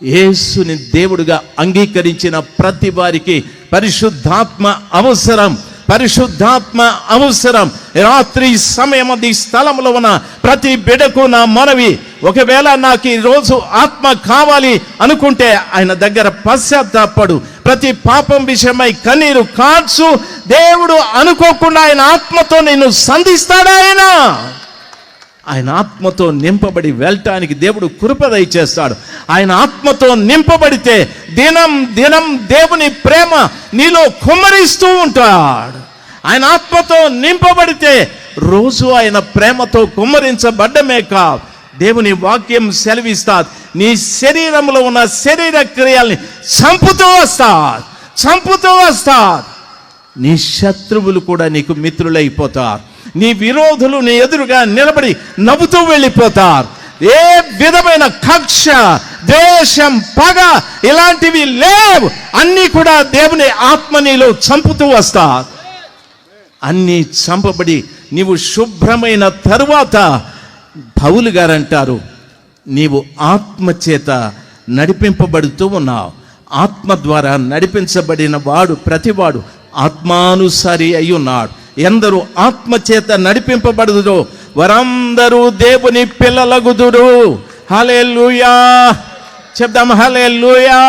యేసుని దేవుడుగా అంగీకరించిన ప్రతి వారికి పరిశుద్ధాత్మ అవసరం. పరిశుద్ధాత్మ అవసరం. రాత్రి సమయమది స్థలంలో ఉన్న ప్రతి బిడ్డకు నా మనవి, ఒకవేళ నాకు ఈ రోజు ఆత్మ కావాలి అనుకుంటే ఆయన దగ్గర పశ్చాత్తాపడు. ప్రతి పాపం విషయమై కన్నీరు కార్చు. దేవుడు అనుకోకుండా ఆయన ఆత్మతో నిన్ను సంధిస్తాడు. ఆయన ఆత్మతో నింపబడి వెళ్ళటానికి దేవుడు కృప దయచేస్తాడు. ఆయన ఆత్మతో నింపబడితే దినం దినం దేవుని ప్రేమ నీలో కుమ్మరిస్తూ ఉంటాడు. ఆయన ఆత్మతో నింపబడితే రోజు ఆయన ప్రేమతో కుమ్మరించబడ్డమే కాదు, దేవుని వాక్యం సెలవిస్తాడు, నీ శరీరంలో ఉన్న శరీర క్రియల్ని చంపుతూ వస్తాడు. నీ శత్రువులు కూడా నీకు మిత్రులైపోతారు. నీ విరోధులు నీ ఎదురుగా నిలబడి నవ్వుతూ వెళ్ళిపోతారు. ఏ విధమైన కక్ష, ద్వేషం, పగ ఇలాంటివి లేవు. అన్నీ కూడా దేవుని ఆత్మ నీలో చంపుతూ వస్తారు. అన్నీ చంపబడి నీవు శుభ్రమైన తరువాత పౌలు గారు అంటారు, నీవు ఆత్మ చేత నడిపింపబడుతూ ఉన్నావు. ఆత్మ ద్వారా నడిపించబడిన వాడు ప్రతివాడు ఆత్మానుసారి అయి ఉన్నాడు. ఎందరూ ఆత్మ చేత నడిపింపబడుదురో వారందరూ దేవుని పిల్లలగుదురు. హల్లెలూయా చెప్దాం, హల్లెలూయా.